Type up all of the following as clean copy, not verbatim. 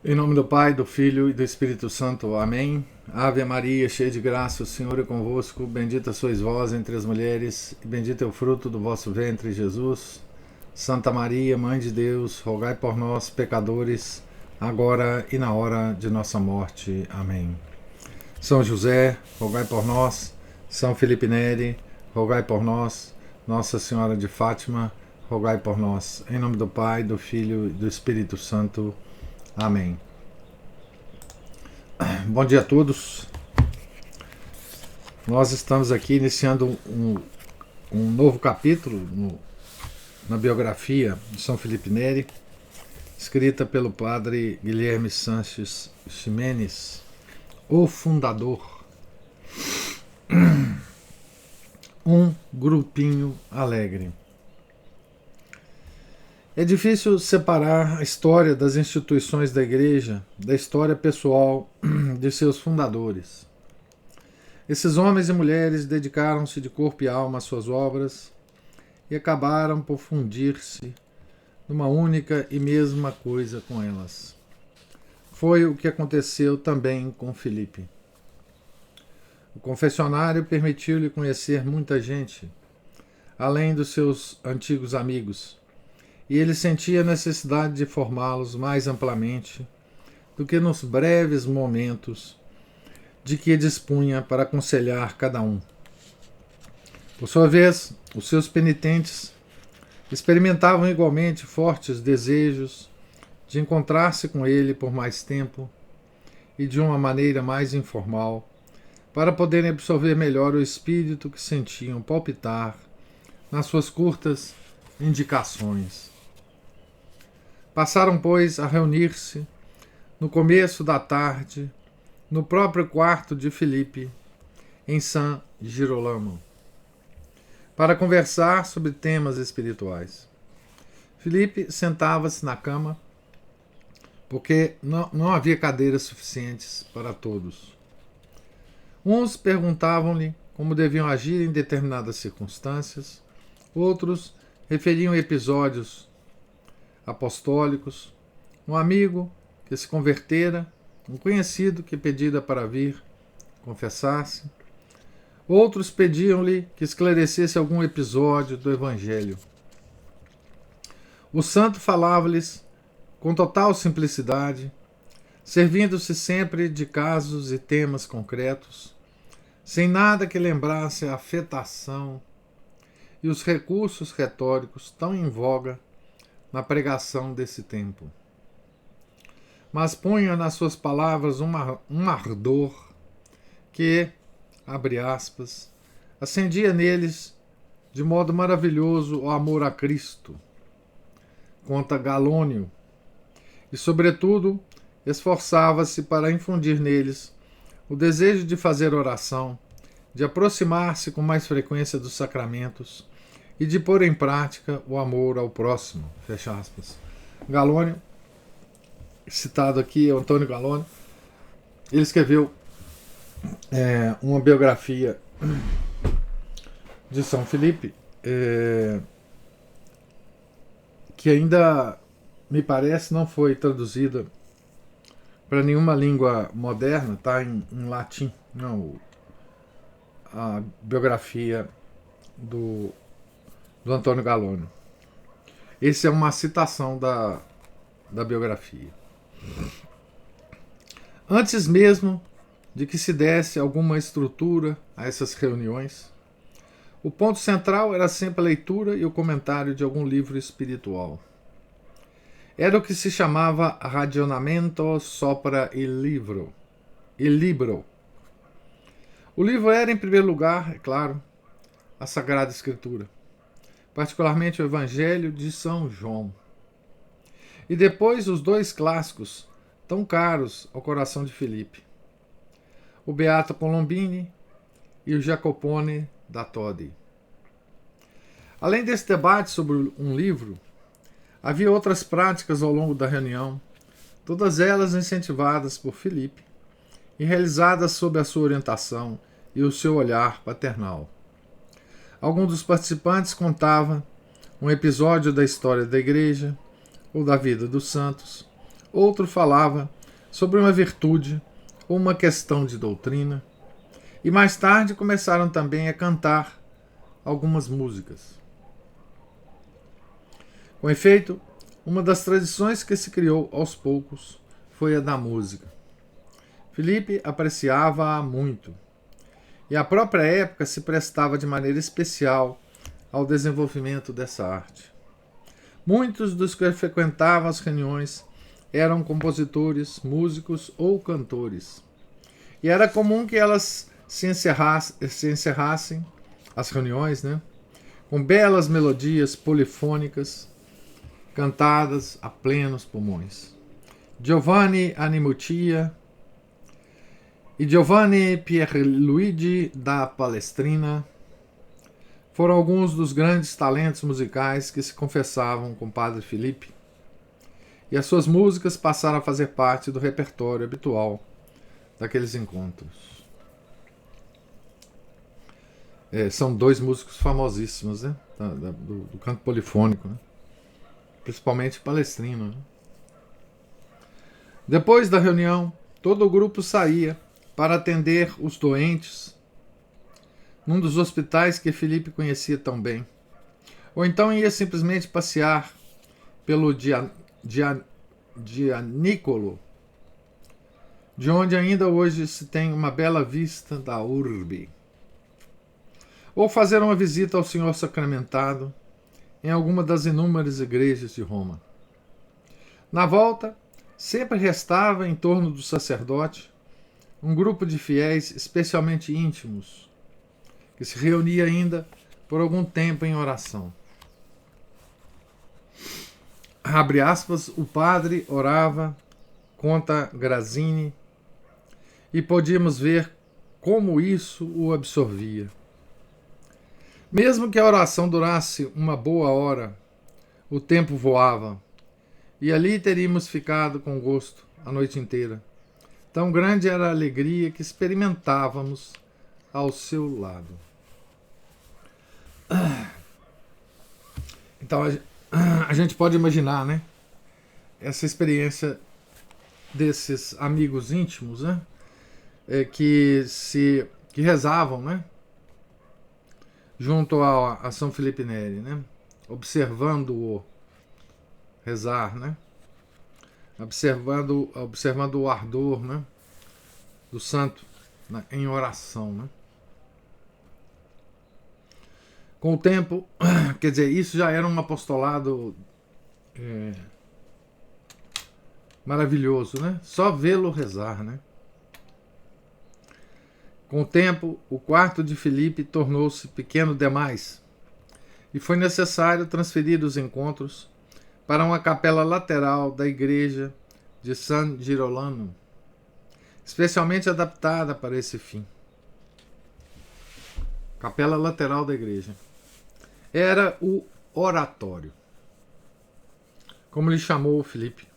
Em nome do Pai, do Filho e do Espírito Santo. Amém. Ave Maria, cheia de graça, o Senhor é convosco. Bendita sois vós entre as mulheres, e bendito é o fruto do vosso ventre, Jesus. Santa Maria, Mãe de Deus, rogai por nós, pecadores, agora e na hora de nossa morte. Amém. São José, rogai por nós. São Felipe Neri, rogai por nós. Nossa Senhora de Fátima, rogai por nós. Em nome do Pai, do Filho e do Espírito Santo. Amém. Bom dia a todos. Nós estamos aqui iniciando um novo capítulo na biografia de São Felipe Neri, escrita pelo padre Guilherme Sanches Ximenes, o fundador. Um grupinho alegre. É difícil separar a história das instituições da Igreja da história pessoal de seus fundadores. Esses homens e mulheres dedicaram-se de corpo e alma às suas obras e acabaram por fundir-se numa única e mesma coisa com elas. Foi o que aconteceu também com Filipe. O confessionário permitiu-lhe conhecer muita gente, além dos seus antigos amigos, e ele sentia a necessidade de formá-los mais amplamente do que nos breves momentos de que dispunha para aconselhar cada um. Por sua vez, os seus penitentes experimentavam igualmente fortes desejos de encontrar-se com ele por mais tempo e de uma maneira mais informal, para poderem absorver melhor o espírito que sentiam palpitar nas suas curtas indicações. Passaram, pois, a reunir-se no começo da tarde no próprio quarto de Filipe, em San Girolamo, para conversar sobre temas espirituais. Filipe sentava-se na cama, porque não havia cadeiras suficientes para todos. Uns perguntavam-lhe como deviam agir em determinadas circunstâncias, outros referiam episódios apostólicos, um amigo que se convertera, um conhecido que pedira para vir confessar-se. Outros pediam-lhe que esclarecesse algum episódio do Evangelho. O santo falava-lhes com total simplicidade, servindo-se sempre de casos e temas concretos, sem nada que lembrasse a afetação e os recursos retóricos tão em voga na pregação desse tempo. Mas punha nas suas palavras um ardor que, abre aspas, acendia neles de modo maravilhoso o amor a Cristo, conta Galônio, e, sobretudo, esforçava-se para infundir neles o desejo de fazer oração, de aproximar-se com mais frequência dos sacramentos e de pôr em prática o amor ao próximo. Fecha aspas. Galônio, citado aqui, é o Antônio Galônio. Ele escreveu uma biografia de São Felipe, que ainda, me parece, não foi traduzida para nenhuma língua moderna, está em latim. Não, a biografia do Antônio Galônio. Essa é uma citação da biografia. Antes mesmo de que se desse alguma estrutura a essas reuniões, o ponto central era sempre a leitura e o comentário de algum livro espiritual. Era o que se chamava Ragionamento sopra il libro. O livro era, em primeiro lugar, é claro, a Sagrada Escritura, particularmente o Evangelho de São João. E depois os dois clássicos, tão caros ao coração de Filipe, o Beato Colombini e o Jacopone da Todi. Além desse debate sobre um livro, havia outras práticas ao longo da reunião, todas elas incentivadas por Filipe e realizadas sob a sua orientação e o seu olhar paternal. Algum dos participantes contava um episódio da história da Igreja ou da vida dos santos, outro falava sobre uma virtude ou uma questão de doutrina, e mais tarde começaram também a cantar algumas músicas. Com efeito, uma das tradições que se criou aos poucos foi a da música. Filipe apreciava-a muito, e a própria época se prestava de maneira especial ao desenvolvimento dessa arte. Muitos dos que frequentavam as reuniões eram compositores, músicos ou cantores, e era comum que elas se encerrassem, as reuniões, né, com belas melodias polifônicas cantadas a plenos pulmões. Giovanni Animutia e Giovanni Pierluigi da Palestrina foram alguns dos grandes talentos musicais que se confessavam com Padre Filipe, e as suas músicas passaram a fazer parte do repertório habitual daqueles encontros. São dois músicos famosíssimos, né? Do canto polifônico, né? Principalmente Palestrino. Né? Depois da reunião, todo o grupo saía para atender os doentes num dos hospitais que Filipe conhecia tão bem. Ou então ia simplesmente passear pelo Gianicolo, de onde ainda hoje se tem uma bela vista da urbe. Ou fazer uma visita ao Senhor Sacramentado em alguma das inúmeras igrejas de Roma. Na volta, sempre restava em torno do sacerdote um grupo de fiéis especialmente íntimos, que se reunia ainda por algum tempo em oração. Abre aspas, o padre orava, conta Grazzini, e podíamos ver como isso o absorvia. Mesmo que a oração durasse uma boa hora, o tempo voava, e ali teríamos ficado com gosto a noite inteira. Tão grande era a alegria que experimentávamos ao seu lado. Então a gente pode imaginar, né? Essa experiência desses amigos íntimos, né? Que rezavam, né? Junto a São Felipe Neri, né? Observando-o rezar, né? Observando o ardor, né? Do santo, né? Em oração, né? Com o tempo, quer dizer, isso já era um apostolado maravilhoso, né? Só vê-lo rezar, né? Com o tempo, o quarto de Filipe tornou-se pequeno demais e foi necessário transferir os encontros para uma capela lateral da igreja de San Girolamo, especialmente adaptada para esse fim. Capela lateral da igreja. Era o oratório, como lhe chamou Filipe.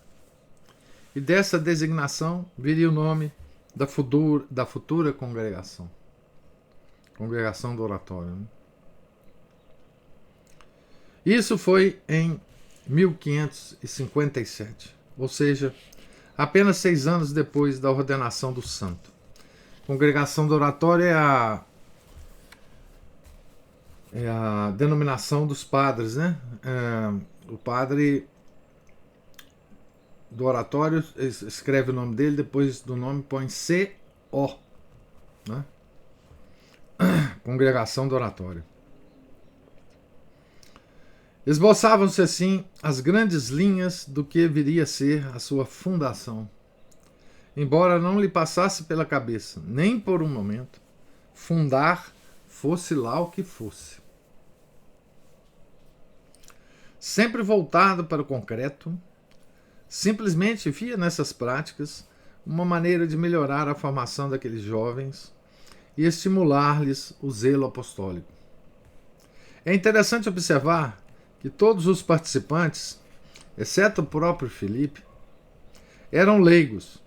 E dessa designação viria o nome da futura congregação. Congregação do Oratório. Né? Isso foi em 1557, ou seja, apenas 6 anos depois da ordenação do santo. Congregação do Oratório é a denominação dos padres, né? O padre do oratório escreve o nome dele, depois do nome põe C.O. Né? Congregação do Oratório. Esboçavam-se assim as grandes linhas do que viria a ser a sua fundação, embora não lhe passasse pela cabeça, nem por um momento, fundar fosse lá o que fosse. Sempre voltado para o concreto, simplesmente via nessas práticas uma maneira de melhorar a formação daqueles jovens e estimular-lhes o zelo apostólico. É interessante observar que todos os participantes, exceto o próprio Filipe, eram leigos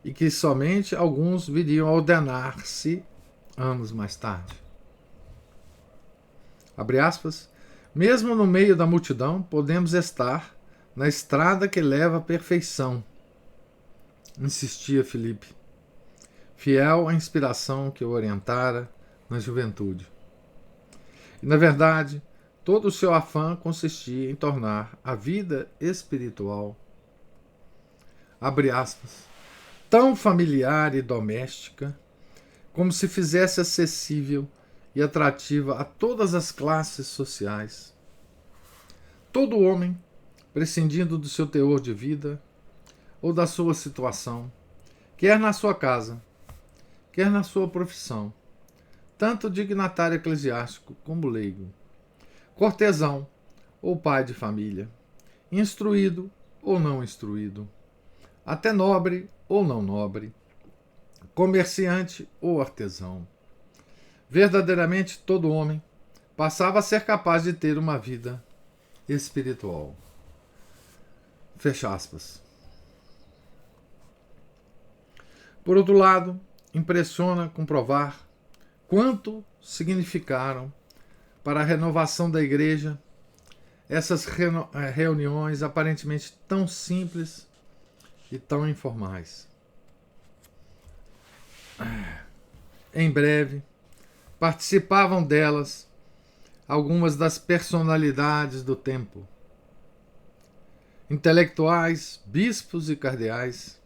e que somente alguns viriam a ordenar-se anos mais tarde. Abre aspas, mesmo no meio da multidão podemos estar na estrada que leva à perfeição, insistia Filipe, fiel à inspiração que o orientara na juventude. E, na verdade, todo o seu afã consistia em tornar a vida espiritual, abre aspas, tão familiar e doméstica, como se fizesse acessível e atrativa a todas as classes sociais. Todo homem, prescindindo do seu teor de vida ou da sua situação, quer na sua casa, quer na sua profissão, tanto dignatário eclesiástico como leigo, cortesão ou pai de família, instruído ou não instruído, até nobre ou não nobre, comerciante ou artesão. Verdadeiramente todo homem passava a ser capaz de ter uma vida espiritual. Fecha aspas. Por outro lado, impressiona comprovar quanto significaram para a renovação da Igreja essas reuniões aparentemente tão simples e tão informais. Em breve, participavam delas algumas das personalidades do tempo, intelectuais, bispos e cardeais,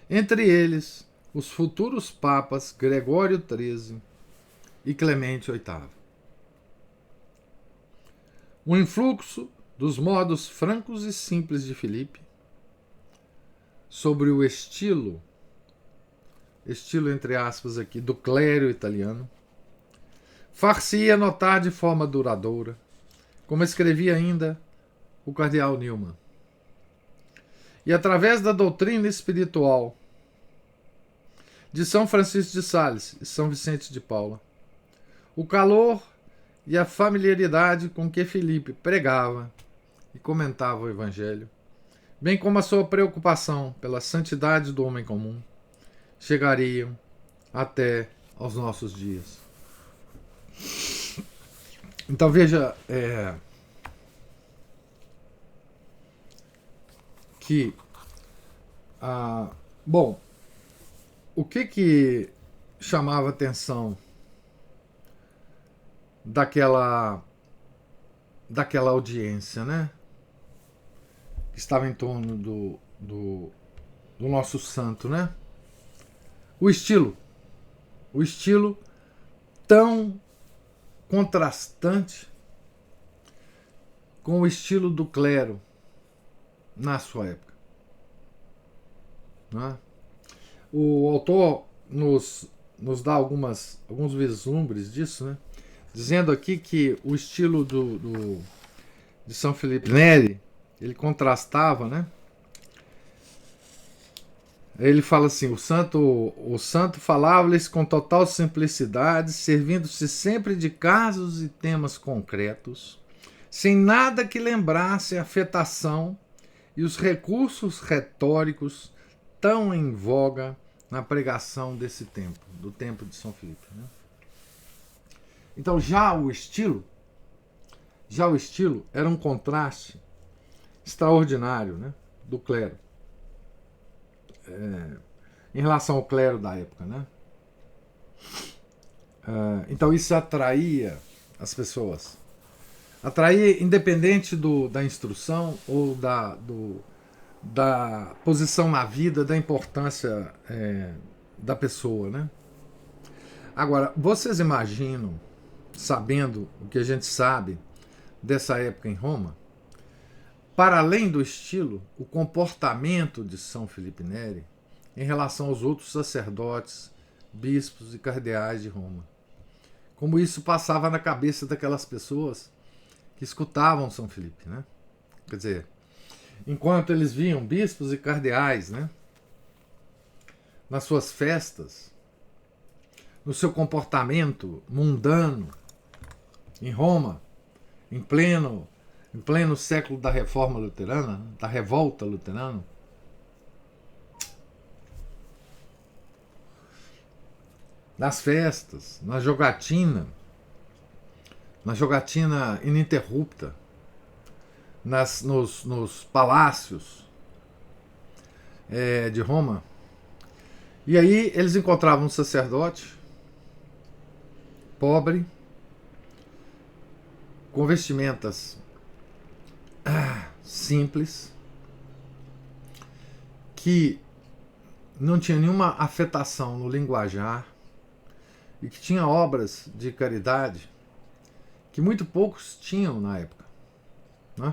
entre eles os futuros papas Gregório XIII e Clemente VIII. O influxo dos modos francos e simples de Filipe sobre o estilo entre aspas aqui, do clero italiano, far-se-ia notar de forma duradoura, como escrevia ainda o cardeal Newman. E através da doutrina espiritual de São Francisco de Sales e São Vicente de Paula, o calor e a familiaridade com que Filipe pregava e comentava o Evangelho, bem como a sua preocupação pela santidade do homem comum, chegariam até aos nossos dias. Então veja que bom, o que chamava atenção daquela audiência, né? Que estava em torno do nosso santo, né? O estilo tão contrastante com o estilo do clero na sua época. Né? O autor nos dá alguns vislumbres disso, né? Dizendo aqui que o estilo de São Felipe Neri, ele contrastava, né? Ele fala assim, o santo falava-lhes com total simplicidade, servindo-se sempre de casos e temas concretos, sem nada que lembrasse a afetação e os recursos retóricos tão em voga na pregação desse tempo, do tempo de São Filipe. Né? Então já o estilo era um contraste extraordinário, né, do clero. Em relação ao clero da época, né? Então isso atraía as pessoas, atraía independente da instrução ou da posição na vida, da importância da pessoa, né? Agora, vocês imaginam, sabendo o que a gente sabe dessa época em Roma, para além do estilo, o comportamento de São Felipe Neri em relação aos outros sacerdotes, bispos e cardeais de Roma. Como isso passava na cabeça daquelas pessoas que escutavam São Felipe, né? Quer dizer, enquanto eles viam bispos e cardeais, né, nas suas festas, no seu comportamento mundano em Roma, em pleno século da Reforma Luterana, da Revolta Luterana, nas festas, na jogatina ininterrupta, nos palácios, de Roma. E aí eles encontravam um sacerdote pobre, com vestimentas simples, que não tinha nenhuma afetação no linguajar e que tinha obras de caridade que muito poucos tinham na época, né?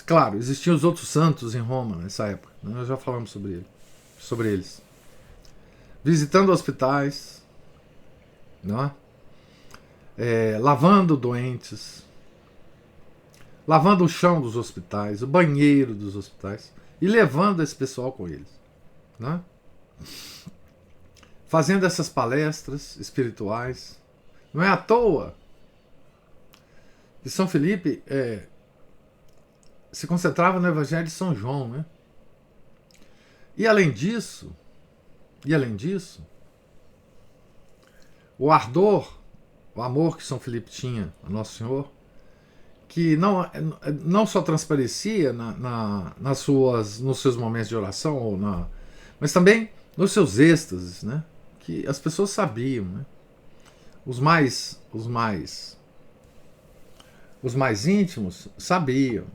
Claro, existiam os outros santos em Roma nessa época, né? Nós já falamos sobre eles. Visitando hospitais, né? Lavando doentes, lavando o chão dos hospitais, o banheiro dos hospitais, e levando esse pessoal com eles, né? Fazendo essas palestras espirituais. Não é à toa que São Felipe se concentrava no Evangelho de São João, né? E além disso, o ardor, o amor que São Felipe tinha a Nosso Senhor, que não só transparecia nos seus momentos de oração, mas também nos seus êxtases, né? Que as pessoas sabiam, né? Os mais íntimos sabiam,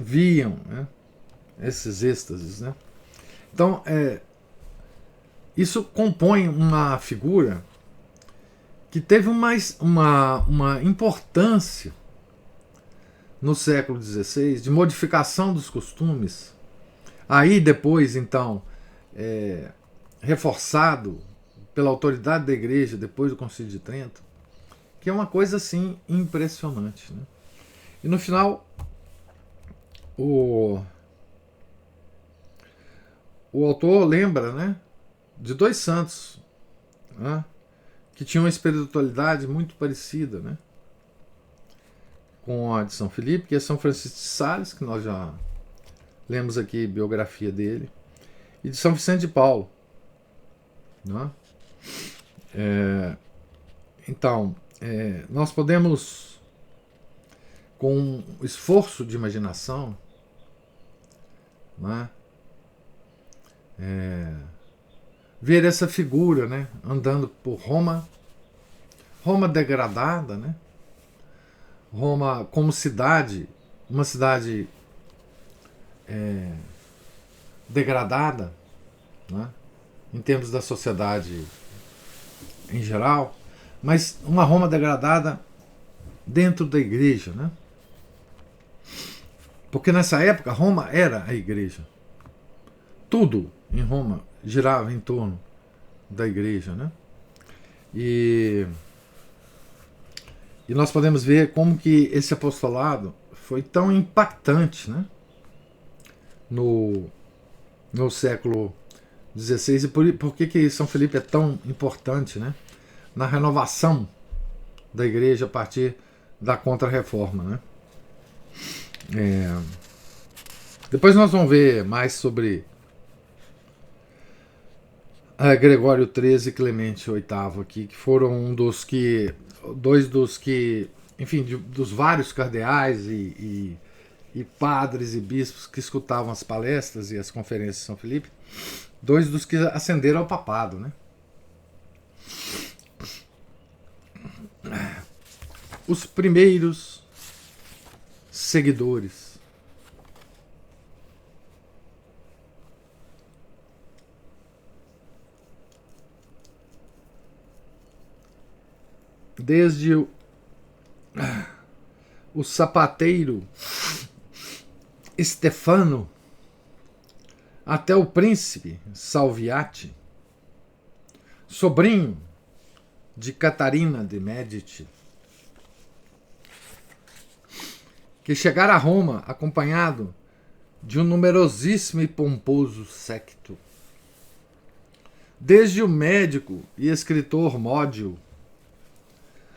viam, né? Esses êxtases, né? Então, isso compõe uma figura que teve uma importância no século XVI de modificação dos costumes. Aí depois, então, reforçado pela autoridade da Igreja depois do Concílio de Trento, que é uma coisa assim impressionante, né? E no final, o autor lembra, né, de dois santos, né, que tinham uma espiritualidade muito parecida, né, com a de São Felipe, que é São Francisco de Sales, que nós já lemos aqui a biografia dele, e de São Vicente de Paulo, né? Então, nós podemos, com um esforço de imaginação, né, ver essa figura, né, andando por Roma degradada, né, Roma como cidade, uma cidade degradada, né, em termos da sociedade em geral, mas uma Roma degradada dentro da igreja, né? Porque nessa época Roma era a igreja. Tudo em Roma girava em torno da igreja, né? E nós podemos ver como que esse apostolado foi tão impactante, né, no século XVI, e por que São Felipe é tão importante, né, na renovação da igreja a partir da Contra-Reforma, né? Depois nós vamos ver mais sobre Gregório XIII e Clemente VIII aqui, que foram dois dos que, enfim, dos vários cardeais e padres e bispos que escutavam as palestras e as conferências de São Felipe, dois dos que ascenderam ao papado, né? Os primeiros seguidores. Desde o sapateiro Stefano até o príncipe Salviati, sobrinho de Catarina de Médici, que chegara a Roma acompanhado de um numerosíssimo e pomposo séquito. Desde o médico e escritor Módio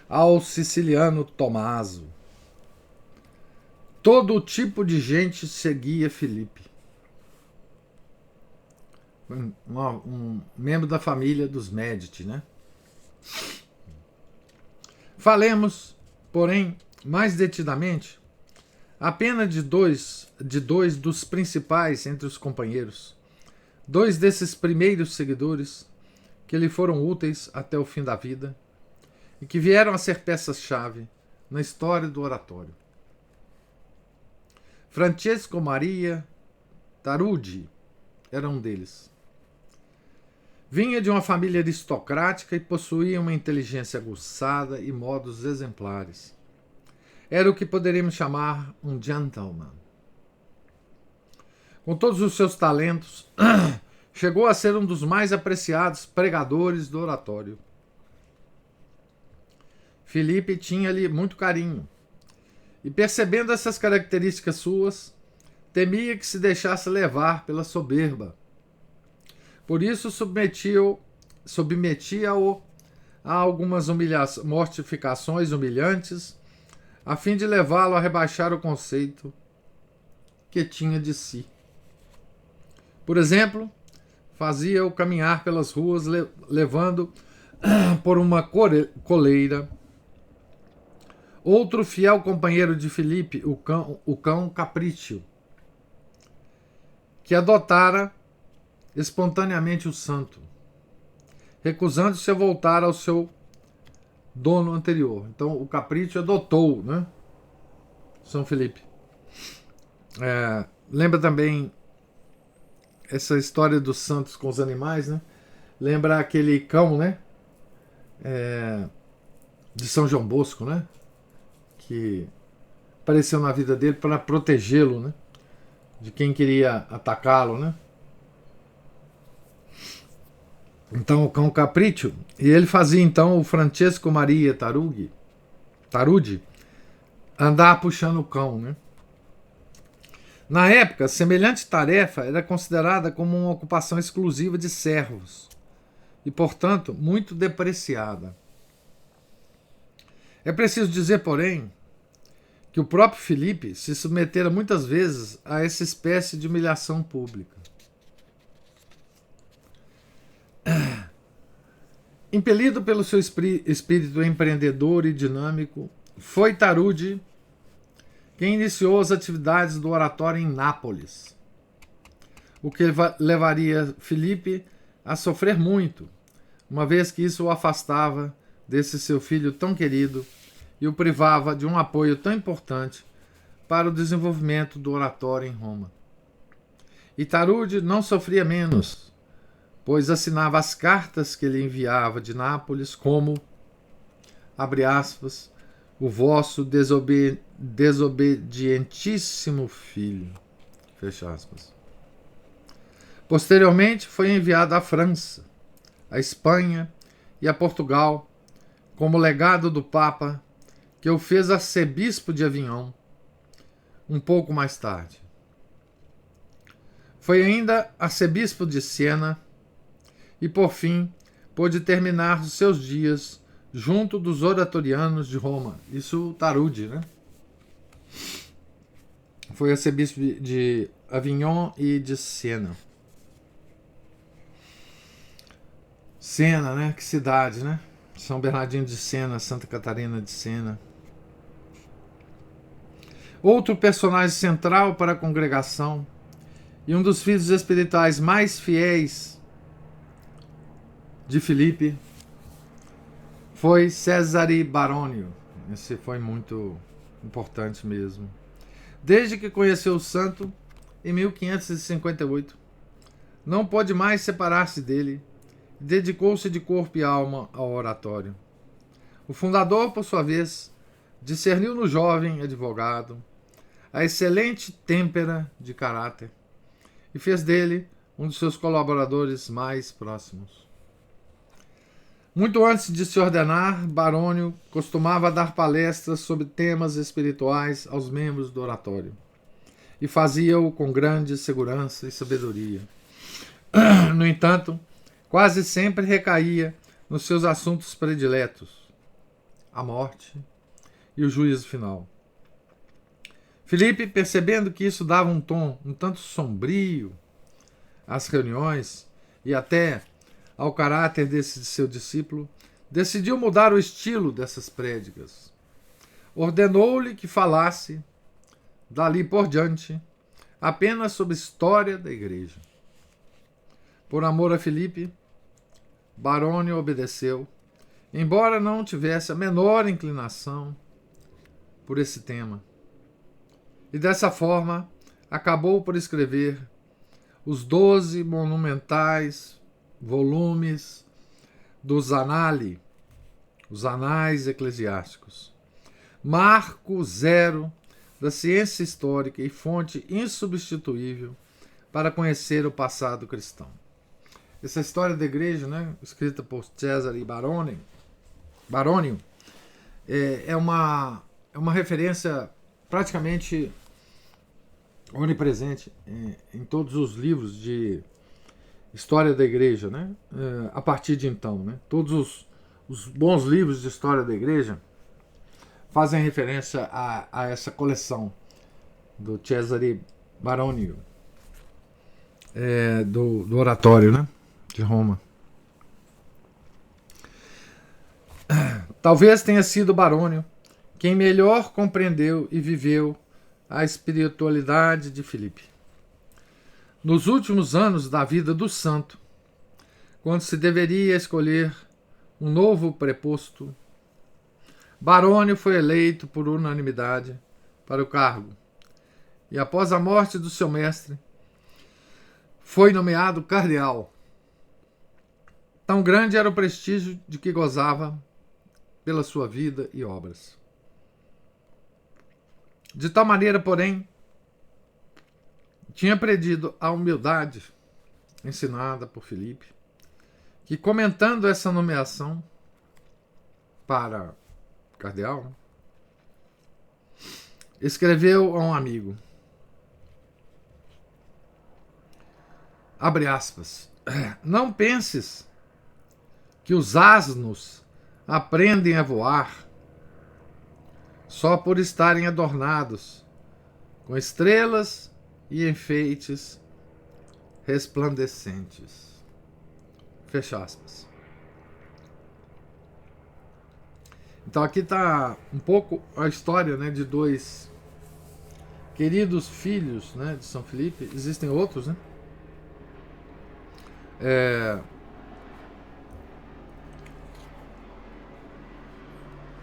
ao siciliano Tomaso, todo tipo de gente seguia Filipe. Um membro da família dos Médici, né? Falemos, porém, mais detidamente, apenas de dois dos principais entre os companheiros, 2 desses primeiros seguidores que lhe foram úteis até o fim da vida e que vieram a ser peças-chave na história do oratório. Francesco Maria Taruggi era um deles. Vinha de uma família aristocrática e possuía uma inteligência aguçada e modos exemplares. Era o que poderíamos chamar um gentleman. Com todos os seus talentos, chegou a ser um dos mais apreciados pregadores do oratório. Filipe tinha-lhe muito carinho, e percebendo essas características suas, temia que se deixasse levar pela soberba. Por isso submetia-o a algumas mortificações humilhantes, a fim de levá-lo a rebaixar o conceito que tinha de si. Por exemplo, fazia-o caminhar pelas ruas levando por uma coleira outro fiel companheiro de Filipe, o cão Capriccio, que adotara espontaneamente o santo, recusando-se a voltar ao seu dono anterior. Então o Capriccio adotou, né, São Felipe. Lembra também essa história dos santos com os animais, né? Lembra aquele cão, né, de São João Bosco, né, que apareceu na vida dele para protegê-lo, né, de quem queria atacá-lo, né? Então o cão Capriccio, e ele fazia então o Francesco Maria Taruggi andar puxando o cão, né? Na época, semelhante tarefa era considerada como uma ocupação exclusiva de servos e, portanto, muito depreciada. É preciso dizer, porém, que o próprio Filipe se submetera muitas vezes a essa espécie de humilhação pública. Impelido pelo seu espírito empreendedor e dinâmico, foi Taruggi quem iniciou as atividades do oratório em Nápoles, o que levaria Filipe a sofrer muito, uma vez que isso o afastava desse seu filho tão querido e o privava de um apoio tão importante para o desenvolvimento do oratório em Roma. E Taruggi não sofria menos, pois assinava as cartas que ele enviava de Nápoles como, abre aspas, o vosso desobedientíssimo filho, fecha aspas. Posteriormente foi enviado à França, à Espanha e a Portugal como legado do Papa, que o fez arcebispo de Avignon um pouco mais tarde. Foi ainda arcebispo de Siena e, por fim, pôde terminar os seus dias junto dos oratorianos de Roma. Isso Taruggi, né? Foi arcebispo de Avignon e de Siena. Siena, né? Que cidade, né? São Bernardino de Siena, Santa Catarina de Siena. Outro personagem central para a congregação e um dos filhos espirituais mais fiéis de Filipe foi Cesare Baronio. Esse foi muito importante mesmo. Desde que conheceu o santo, em 1558, não pôde mais separar-se dele e dedicou-se de corpo e alma ao oratório. O fundador, por sua vez, discerniu no jovem advogado a excelente têmpera de caráter e fez dele um dos seus colaboradores mais próximos. Muito antes de se ordenar, Barônio costumava dar palestras sobre temas espirituais aos membros do oratório e fazia-o com grande segurança e sabedoria. No entanto, quase sempre recaía nos seus assuntos prediletos, a morte e o juízo final. Filipe, percebendo que isso dava um tom um tanto sombrio às reuniões e até ao caráter desse seu discípulo, decidiu mudar o estilo dessas prédicas. Ordenou-lhe que falasse, dali por diante, apenas sobre a história da igreja. Por amor a Filipe, Barônio obedeceu, embora não tivesse a menor inclinação por esse tema. E dessa forma, acabou por escrever os 12 monumentais volumes dos Anali, os Anais Eclesiásticos, marco zero da ciência histórica e fonte insubstituível para conhecer o passado cristão. Essa história da igreja, né, escrita por Cesare Baronio, é uma referência praticamente onipresente em todos os livros de história da igreja, né? A partir de então, né? Todos os bons livros de história da igreja fazem referência a essa coleção do Cesare Baronio, do oratório, né? De Roma. Talvez tenha sido Barônio quem melhor compreendeu e viveu a espiritualidade de Filipe. Nos últimos anos da vida do santo, quando se deveria escolher um novo preposto, Barônio foi eleito por unanimidade para o cargo e, após a morte do seu mestre, foi nomeado cardeal. Tão grande era o prestígio de que gozava pela sua vida e obras. De tal maneira, porém, tinha aprendido a humildade ensinada por Filipe, que, comentando essa nomeação para cardeal, escreveu a um amigo, abre aspas, não penses que os asnos aprendem a voar só por estarem adornados com estrelas e enfeites resplandecentes. Fecha aspas. Então aqui está um pouco a história, né, de dois queridos filhos, né, de São Filipe. Existem outros, né?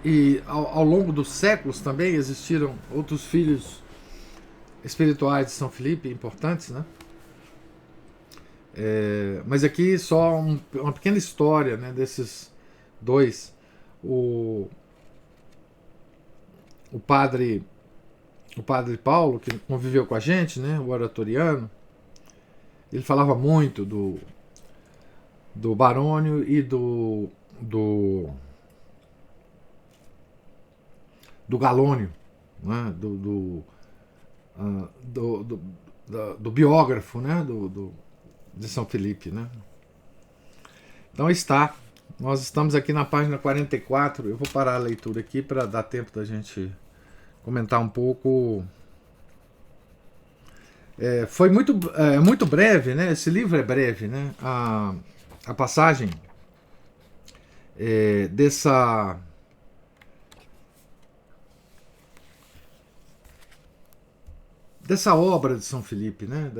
E ao longo dos séculos também existiram outros filhos espirituais de São Filipe importantes, né? Mas aqui só uma pequena história, né, desses dois. O padre Paulo, que conviveu com a gente, né, o oratoriano, ele falava muito do Barônio e do Galônio, né, do biógrafo, né, de São Filipe, né? Então nós estamos aqui na página 44. Eu vou parar a leitura aqui para dar tempo da gente comentar um pouco. Foi muito breve, né? Esse livro é breve, né? A passagem dessa obra de São Filipe, né?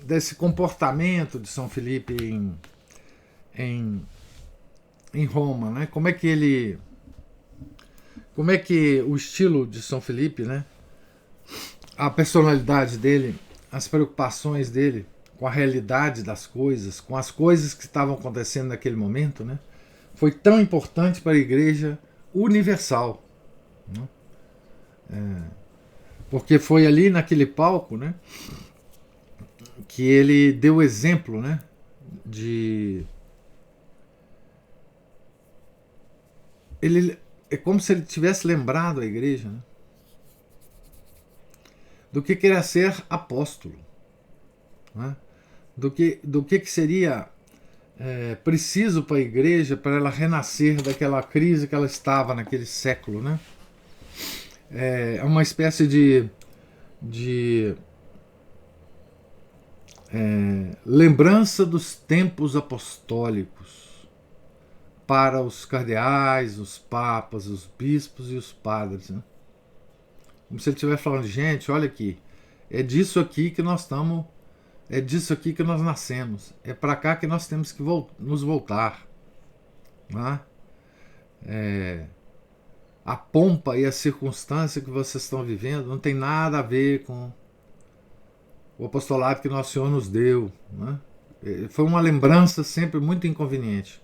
Desse comportamento de São Filipe em Roma, né? Como é que o estilo de São Filipe, né? A personalidade dele, as preocupações dele com a realidade das coisas, com as coisas que estavam acontecendo naquele momento, né? Foi tão importante para a Igreja Universal, né? Porque foi ali naquele palco, né, que ele deu exemplo, né, é como se ele tivesse lembrado a igreja, né, do que era ser apóstolo, né, do que seria preciso para a igreja para ela renascer daquela crise que ela estava naquele século, né. É uma espécie de lembrança dos tempos apostólicos para os cardeais, os papas, os bispos e os padres, né? Como se ele estivesse falando, gente, olha aqui, é disso aqui que nós estamos É disso aqui que nós nascemos. É para cá que nós temos que nos voltar. Né? A pompa e a circunstância que vocês estão vivendo não tem nada a ver com o apostolado que Nosso Senhor nos deu. Né? Foi uma lembrança sempre muito inconveniente.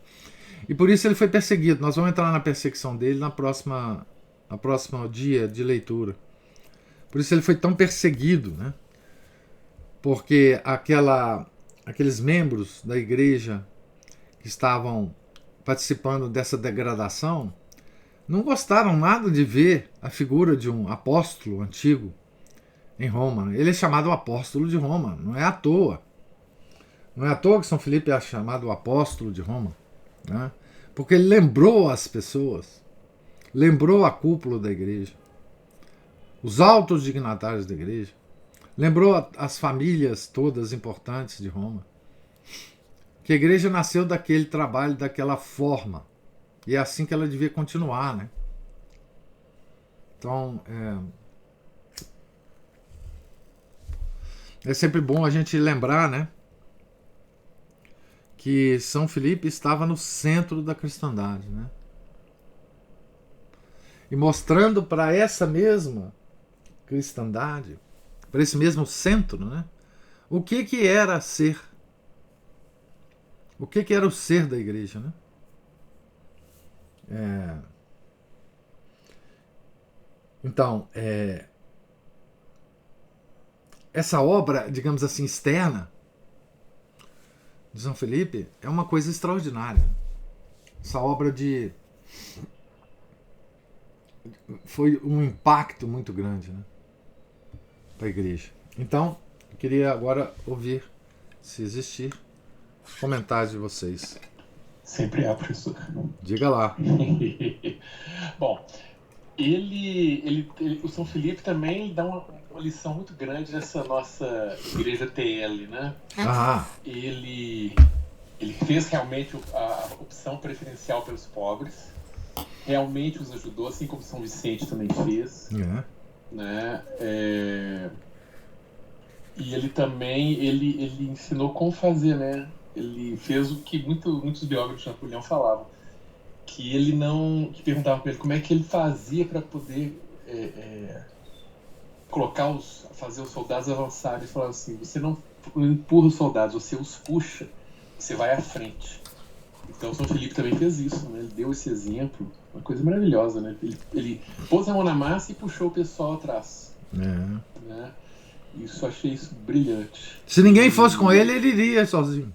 E por isso ele foi perseguido. Nós vamos entrar na perseguição dele na próxima dia de leitura. Por isso ele foi tão perseguido, né? Porque aqueles membros da igreja que estavam participando dessa degradação não gostaram nada de ver a figura de um apóstolo antigo em Roma. Ele é chamado o apóstolo de Roma, não é à toa. Não é à toa que São Filipe é chamado o apóstolo de Roma. Né? Porque ele lembrou as pessoas, lembrou a cúpula da igreja, os altos dignatários da igreja, lembrou as famílias todas importantes de Roma, que a igreja nasceu daquele trabalho, daquela forma, e é assim que ela devia continuar, né? Então, é sempre bom a gente lembrar, né, que São Filipe estava no centro da cristandade, né? E mostrando para essa mesma cristandade, para esse mesmo centro, né, o que era ser. O que era o ser da igreja, né? Então, essa obra, digamos assim, externa de São Felipe é uma coisa extraordinária. Essa obra foi um impacto muito grande, né, para a igreja. Então, eu queria agora ouvir, se existir, comentários de vocês. Sempre há, professor. Diga lá. Bom, o São Felipe também dá uma lição muito grande nessa nossa igreja TL, né? Ele fez realmente a opção preferencial pelos pobres, realmente os ajudou, assim como São Vicente também fez, né? E ele também ele ensinou como fazer, né? Ele fez o que muitos biógrafos de Napoleão falavam, que perguntavam para ele como é que ele fazia para poder fazer os soldados avançarem. Ele falava assim: você não empurra os soldados, você os puxa, você vai à frente. Então São Felipe também fez isso, né? Ele deu esse exemplo, uma coisa maravilhosa, né? Ele pôs a mão na massa e puxou o pessoal atrás, né? Isso, achei isso brilhante. Se ninguém fosse com ele, ele iria sozinho.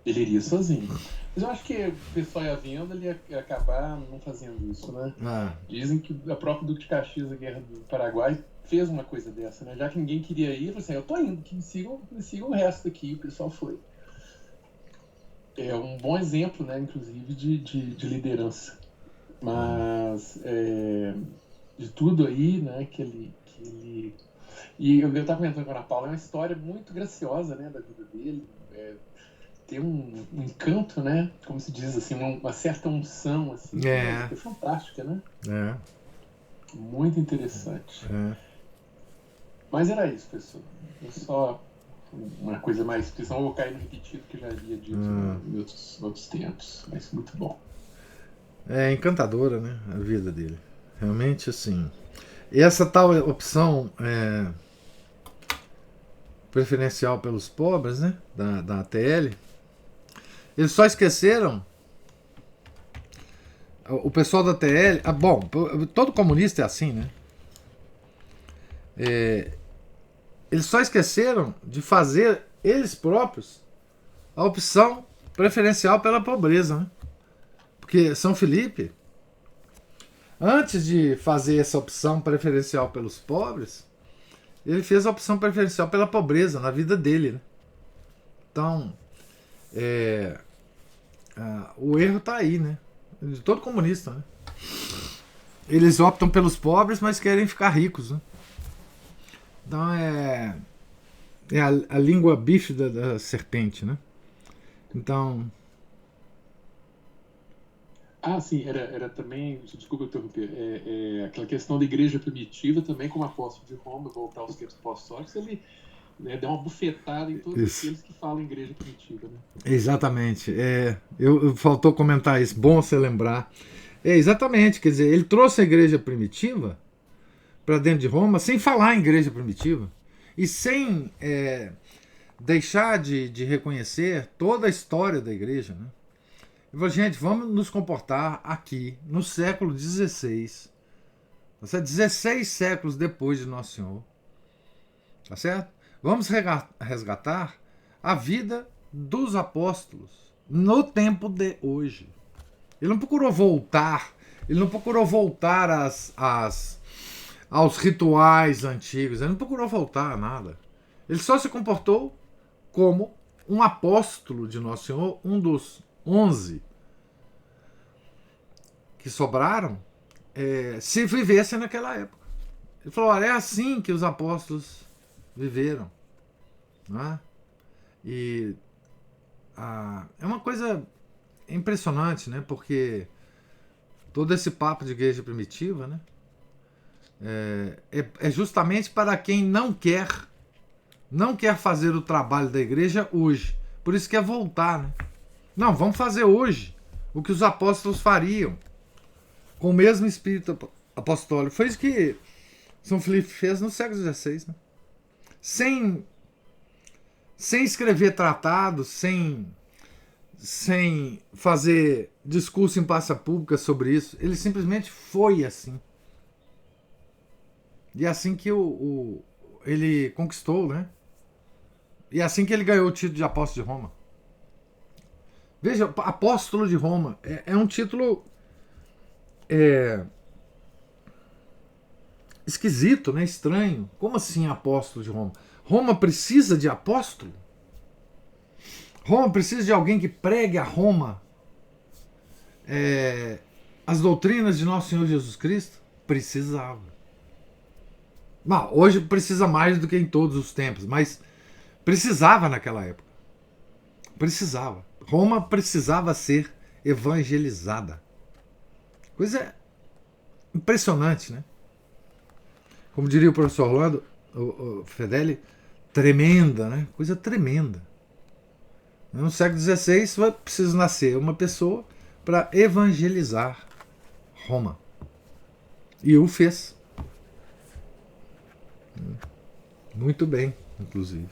Ele iria sozinho. Mas eu acho que o pessoal ia vendo, ele ia acabar não fazendo isso, né? Dizem que a própria Duque de Caxias, a Guerra do Paraguai, fez uma coisa dessa, né? Já que ninguém queria ir, eu falei assim: eu tô indo, que me sigam o resto aqui. O pessoal foi. É um bom exemplo, né? Inclusive de liderança. Mas de tudo aí, né? Que ele... E eu estava comentando com a Ana Paula, é uma história muito graciosa, né? Da vida dele. Tem um encanto, né? Como se diz assim, uma certa unção, assim, que é fantástica, né? Muito interessante. Mas era isso, pessoal. Só uma coisa mais, porque senão eu vou cair no repetido que eu já havia dito em outros tempos. Mas muito bom. É encantadora, né? A vida dele. Realmente, assim. E essa tal opção preferencial pelos pobres, né? Da ATL. Eles só esqueceram. O pessoal da TL. Bom, todo comunista é assim, né? Eles só esqueceram de fazer eles próprios a opção preferencial pela pobreza, né? Porque São Felipe, antes de fazer essa opção preferencial pelos pobres, ele fez a opção preferencial pela pobreza na vida dele, né? Então, o erro está aí, né? De todo comunista, né? Eles optam pelos pobres, mas querem ficar ricos, né? Então é a língua bífida da serpente, né? Então... sim, era também, desculpa interromper, aquela questão da igreja primitiva também, como apóstolo de Roma, voltar aos tempos apostólicos, ele né? Deu uma bufetada em todos aqueles que falam igreja primitiva. Né? Exatamente. Faltou comentar isso, bom você lembrar. Exatamente, quer dizer, ele trouxe a igreja primitiva para dentro de Roma sem falar em igreja primitiva e sem deixar de reconhecer toda a história da igreja. Né? Ele falou, gente, vamos nos comportar aqui no século XVI, 16 séculos depois de Nosso Senhor. Tá certo? Vamos resgatar a vida dos apóstolos no tempo de hoje. Ele não procurou voltar aos rituais antigos, ele não procurou voltar a nada. Ele só se comportou como um apóstolo de Nosso Senhor, um dos 11 que sobraram, se vivesse naquela época. Ele falou, olha, é assim que os apóstolos viveram. Não é? E é uma coisa impressionante, né? Porque todo esse papo de igreja primitiva, né? É justamente para quem não quer fazer o trabalho da igreja hoje. Por isso quer voltar, né? Não, vamos fazer hoje o que os apóstolos fariam, com o mesmo espírito apostólico. Foi isso que São Filipe fez no século XVI, né? Sem escrever tratados, sem fazer discurso em praça pública sobre isso. Ele simplesmente foi assim. E é assim que ele conquistou, né? E é assim que ele ganhou o título de apóstolo de Roma. Veja, apóstolo de Roma é um título esquisito, né? Estranho. Como assim apóstolo de Roma? Roma precisa de apóstolo? Roma precisa de alguém que pregue a Roma as doutrinas de Nosso Senhor Jesus Cristo? Precisava. Bom, hoje precisa mais do que em todos os tempos, mas precisava naquela época. Precisava. Roma precisava ser evangelizada. Coisa impressionante, né? Como diria o professor Orlando, o Fedeli, tremenda, né? Coisa tremenda. No século XVI precisa nascer uma pessoa para evangelizar Roma. E o fez. Muito bem, inclusive.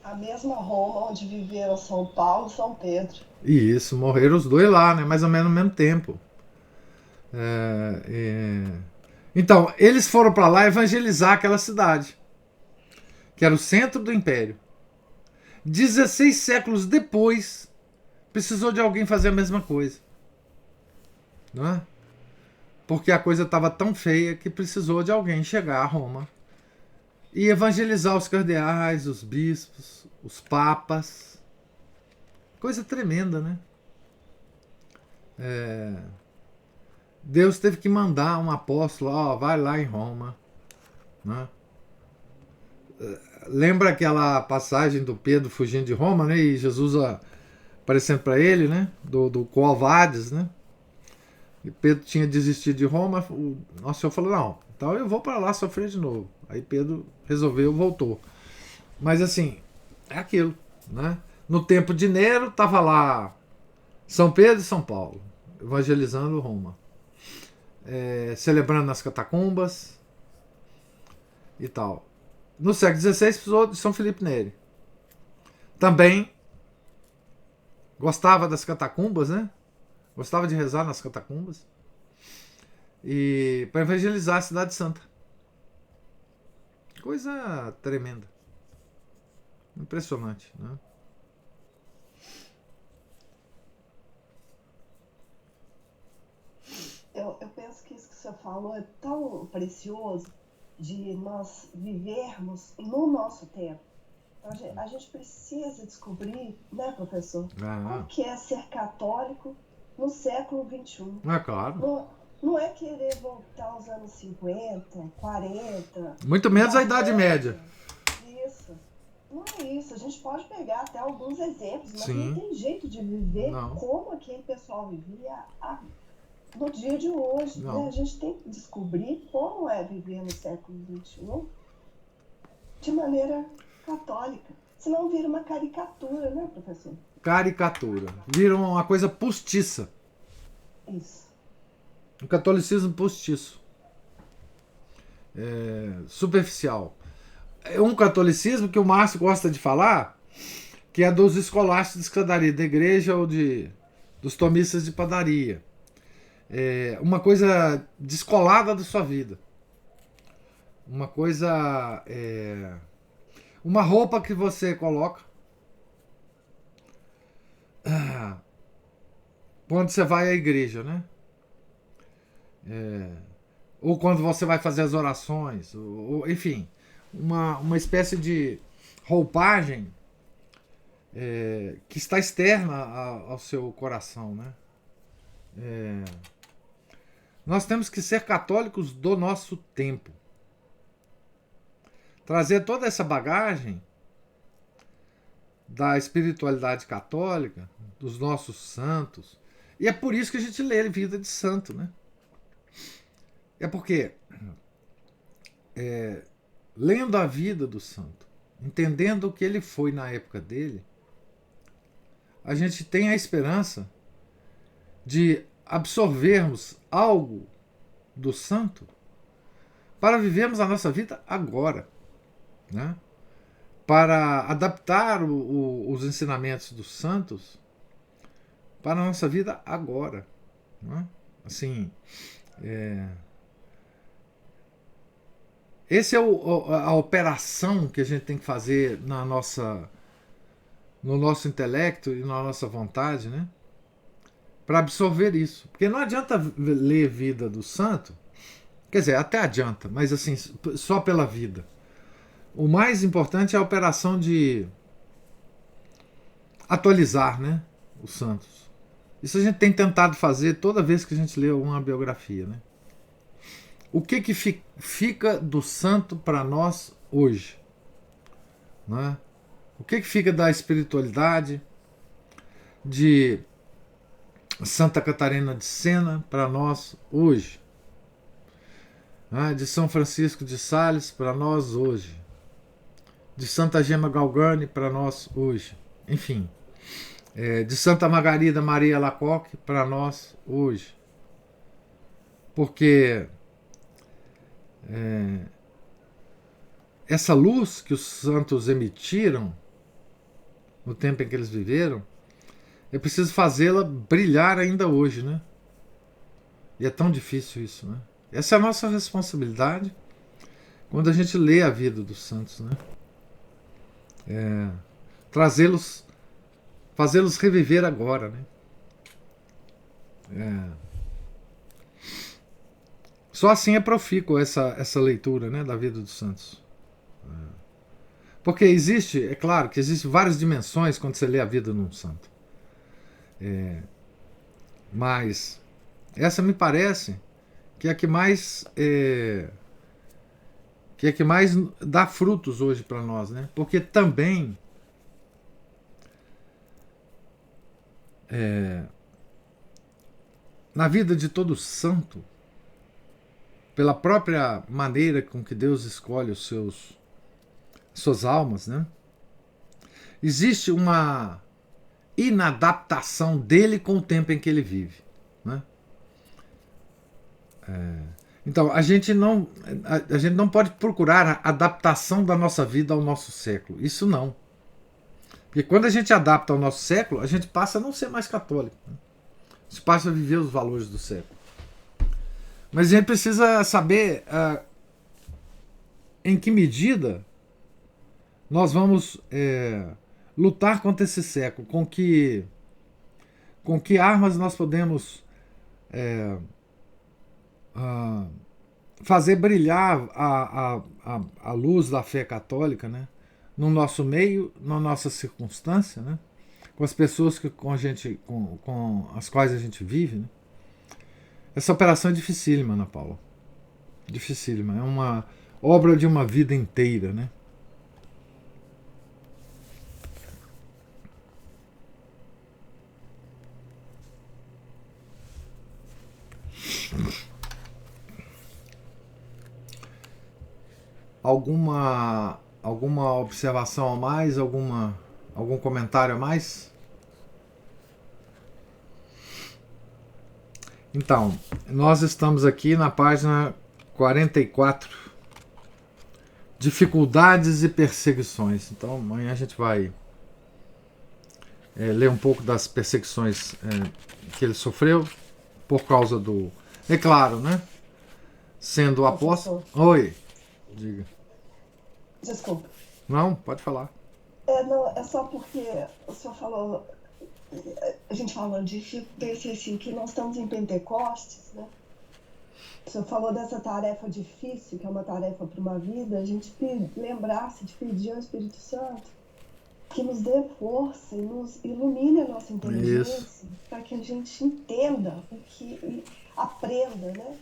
A mesma Roma onde viveram São Paulo e São Pedro. E isso, morreram os dois lá, né? Mais ou menos no mesmo tempo. Então, eles foram para lá evangelizar aquela cidade, que era o centro do império. 16 séculos depois, precisou de alguém fazer a mesma coisa. Não é? Porque a coisa estava tão feia que precisou de alguém chegar a Roma e evangelizar os cardeais, os bispos, os papas. Coisa tremenda, né? Deus teve que mandar um apóstolo, vai lá em Roma. Né? Lembra aquela passagem do Pedro fugindo de Roma, né? E Jesus aparecendo para ele, né? Do Quo Vadis, né? E Pedro tinha desistido de Roma. O Nosso Senhor falou, não, então eu vou para lá sofrer de novo. Aí Pedro resolveu, voltou. Mas assim, é aquilo, né? No tempo de Nero, estava lá São Pedro e São Paulo, evangelizando Roma. Celebrando nas catacumbas e tal. No século XVI precisou de São Filipe Neri. Também gostava das catacumbas, né? Gostava de rezar nas catacumbas. E para evangelizar a Cidade Santa. Coisa tremenda. Impressionante, né? Eu penso que isso que você falou é tão precioso de nós vivermos no nosso tempo. Então, a gente precisa descobrir, né, professor, o que é ser católico no século XXI. Claro. Não é querer voltar aos anos 50, 40... Muito menos a Idade Média. Isso. Não é isso. A gente pode pegar até alguns exemplos, mas Sim. não tem jeito de viver como aquele pessoal vivia há no dia de hoje. Né? A gente tem que descobrir como é viver no século XXI de maneira católica. Senão vira uma caricatura, né, professor? Caricatura. Vira uma coisa postiça. Isso. Um catolicismo postiço. Superficial. É um catolicismo que o Márcio gosta de falar, que é dos escolásticos de escadaria da igreja ou dos tomistas de padaria. Uma coisa descolada da sua vida. Uma coisa... uma roupa que você coloca quando você vai à igreja, né? Ou quando você vai fazer as orações, enfim, uma espécie de roupagem que está externa ao seu coração, né? Nós temos que ser católicos do nosso tempo. Trazer toda essa bagagem da espiritualidade católica, dos nossos santos. E é por isso que a gente lê Vida de Santo, né? É porque lendo a vida do santo, entendendo o que ele foi na época dele, a gente tem a esperança de absorvermos algo do santo para vivermos a nossa vida agora, né? Para adaptar os ensinamentos dos santos para a nossa vida agora, né? Assim, essa é a operação que a gente tem que fazer no nosso intelecto e na nossa vontade, né? Para absorver isso. Porque não adianta ler Vida do Santo, quer dizer, até adianta, mas assim, só pela vida. O mais importante é a operação de atualizar, né, os santos. Isso a gente tem tentado fazer toda vez que a gente lê uma biografia, né? O que fica do santo para nós hoje? Né? O que fica da espiritualidade de Santa Catarina de Sena para nós hoje? Né? De São Francisco de Sales para nós hoje? De Santa Gema Galgani para nós hoje? Enfim, de Santa Margarida Maria Alacoque para nós hoje? Porque essa luz que os santos emitiram no tempo em que eles viveram, é preciso fazê-la brilhar ainda hoje, né? E é tão difícil isso, né? Essa é a nossa responsabilidade quando a gente lê a vida dos santos, né? Trazê-los, fazê-los reviver agora, né? Só assim é profícuo essa leitura, né, da vida dos santos. Porque existe, é claro que existem várias dimensões quando você lê a vida de um santo. Mas essa me parece que é a que mais dá frutos hoje para nós, né? Porque também na vida de todo santo, pela própria maneira com que Deus escolhe suas almas, né? Existe uma inadaptação dele com o tempo em que ele vive, né? Então a gente não pode procurar a adaptação da nossa vida ao nosso século. Isso não. Porque quando a gente adapta ao nosso século, a gente passa a não ser mais católico, né? A gente passa a viver os valores do século. Mas a gente precisa saber em que medida nós vamos lutar contra esse século, com que armas nós podemos fazer brilhar a luz da fé católica, né? No nosso meio, na nossa circunstância, né? Com as pessoas com as quais a gente vive, né? Essa operação é dificílima, Ana Paula. Dificílima. É uma obra de uma vida inteira, né? alguma observação a mais? Algum comentário a mais? Então, nós estamos aqui na página 44. Dificuldades e perseguições. Então, amanhã a gente vai ler um pouco das perseguições que ele sofreu por causa do... É claro, né? Sendo apóstolo... Oi, diga. Desculpa. Não, pode falar. Não, é só porque o senhor falou... A gente falando de... Pensei assim, que nós estamos em Pentecostes, né? O senhor falou dessa tarefa difícil, que é uma tarefa para uma vida, a gente lembrasse de pedir ao Espírito Santo que nos dê força e nos ilumine a nossa inteligência para que a gente entenda e aprenda, né?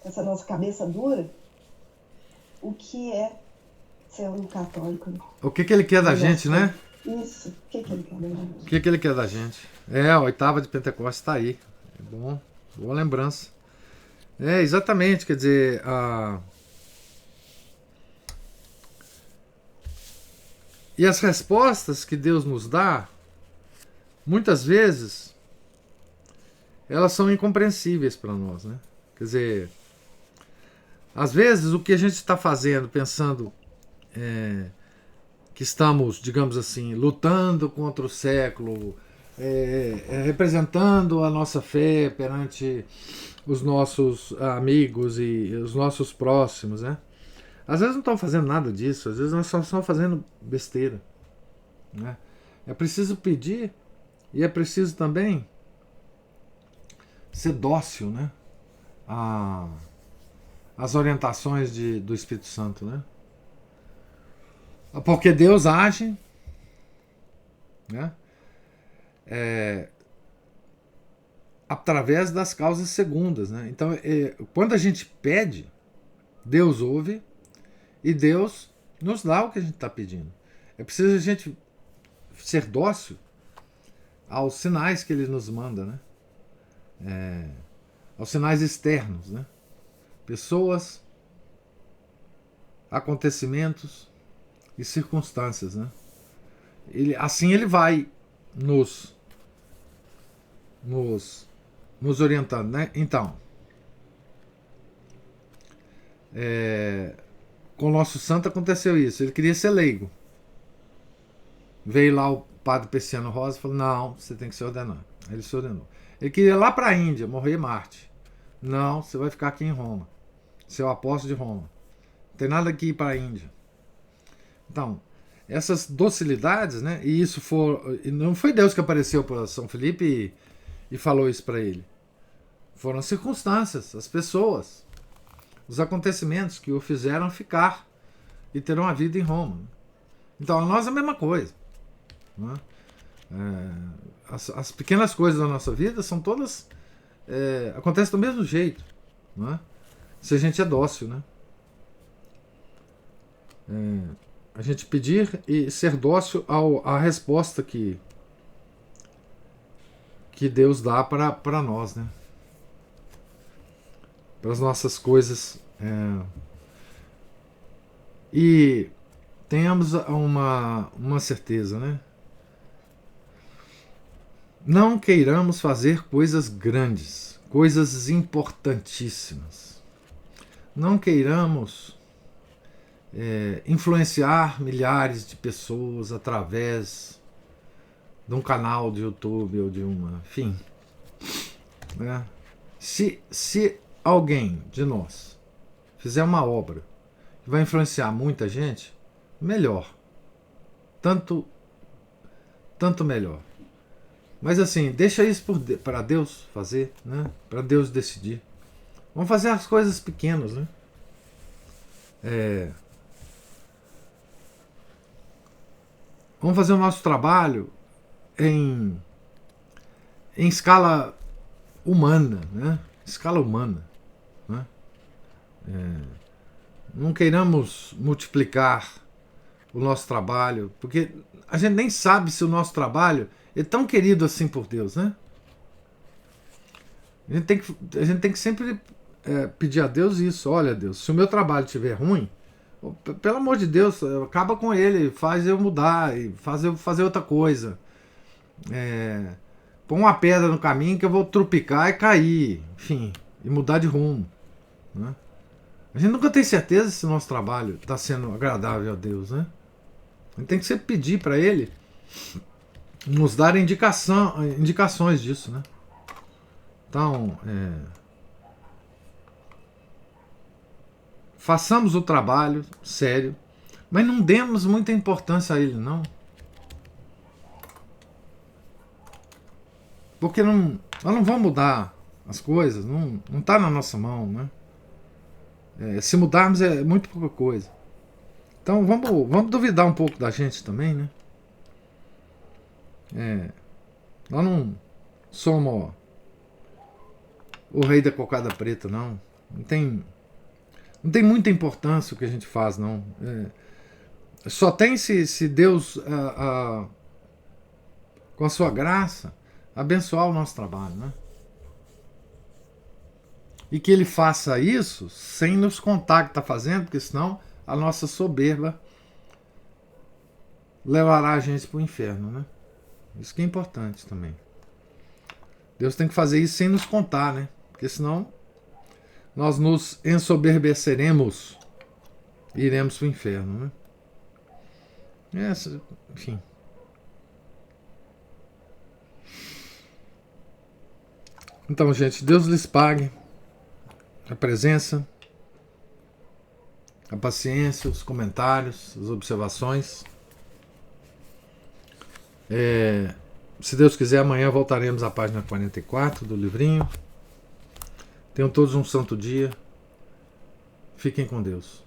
Essa nossa cabeça dura, o que é ser um católico. O que ele quer da gente, né? Isso, o que ele quer da gente? O que ele quer da gente? A oitava de Pentecostes está aí. É bom. Boa lembrança. Exatamente, quer dizer, e as respostas que Deus nos dá, muitas vezes, elas são incompreensíveis para nós, né? Quer dizer, às vezes o que a gente está fazendo, pensando que estamos, digamos assim, lutando contra o século, representando a nossa fé perante os nossos amigos e os nossos próximos, né? Às vezes não estamos fazendo nada disso, às vezes nós só estamos fazendo besteira, né? É preciso pedir e é preciso também ser dócil, né? Às orientações do Espírito Santo, né? Porque Deus age, né? Através das causas segundas, né? Então, quando a gente pede, Deus ouve e Deus nos dá o que a gente está pedindo. É preciso a gente ser dócil aos sinais que Ele nos manda, né? Aos sinais externos, né? Pessoas, acontecimentos e circunstâncias, né? Assim Ele vai nos orientando, né? Então, com o nosso santo aconteceu isso. Ele queria ser leigo. Veio lá o padre Pessiano Rosa e falou: não, você tem que se ordenar. Ele se ordenou. Ele queria ir lá para a Índia, morrer em Marte. Não, você vai ficar aqui em Roma. Você é o apóstolo de Roma. Não tem nada que ir para a Índia. Então, essas docilidades, né? E isso não foi Deus que apareceu para São Felipe e falou isso para ele. Foram as circunstâncias, as pessoas, os acontecimentos que o fizeram ficar e ter uma vida em Roma. Então, a nós é a mesma coisa, né? As pequenas coisas da nossa vida são todas acontecem do mesmo jeito, né? Se a gente é dócil, né? A gente pedir e ser dócil à resposta que Deus dá para nós, né? Para as nossas coisas. E tenhamos uma certeza, né? Não queiramos fazer coisas grandes, coisas importantíssimas. Não queiramos influenciar milhares de pessoas através de um canal de YouTube ou de enfim, né? Se alguém de nós fizer uma obra que vai influenciar muita gente, melhor, tanto melhor. Mas assim, deixa isso para Deus fazer, né? Para Deus decidir. Vamos fazer as coisas pequenas, né? Vamos fazer o nosso trabalho em escala humana, né? Escala humana, né? Não queiramos multiplicar o nosso trabalho, porque a gente nem sabe se o nosso trabalho é tão querido assim por Deus, né? A gente tem que sempre pedir a Deus isso. Olha, Deus, se o meu trabalho estiver ruim, pelo amor de Deus, acaba com ele, faz eu mudar, faz eu fazer outra coisa. Põe uma pedra no caminho que eu vou trupicar e cair, enfim, e mudar de rumo, né? A gente nunca tem certeza se o nosso trabalho está sendo agradável a Deus, né? A gente tem que sempre pedir para Ele nos dar indicações disso, né? Então, façamos o trabalho sério, mas não demos muita importância a ele, não. Porque nós não vamos mudar as coisas, não está na nossa mão, né? Se mudarmos é muito pouca coisa. Então vamos duvidar um pouco da gente também, né? Nós não somos o rei da cocada preta, não. Não tem muita importância o que a gente faz, não. Só tem se Deus, com a sua graça, abençoar o nosso trabalho, né? E que Ele faça isso sem nos contar o que está fazendo, porque senão a nossa soberba levará a gente para o inferno, né? Isso que é importante também. Deus tem que fazer isso sem nos contar, né? Porque senão nós nos ensoberbeceremos e iremos para o inferno, né? Enfim. Então, gente, Deus lhes pague a presença, a paciência, os comentários, as observações. Se Deus quiser, amanhã voltaremos à página 44 do livrinho. Tenham todos um santo dia. Fiquem com Deus.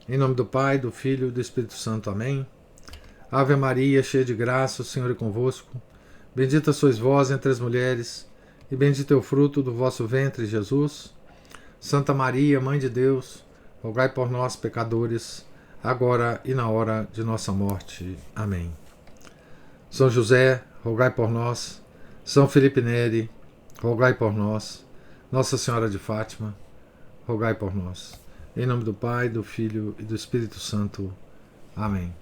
Em nome do Pai, do Filho e do Espírito Santo. Amém. Ave Maria, cheia de graça, o Senhor é convosco. Bendita sois vós entre as mulheres, e bendito é o fruto do vosso ventre, Jesus. Santa Maria, Mãe de Deus, rogai por nós, pecadores, agora e na hora de nossa morte. Amém. São José, rogai por nós. São Felipe Neri, rogai por nós. Nossa Senhora de Fátima, rogai por nós. Em nome do Pai, do Filho e do Espírito Santo. Amém.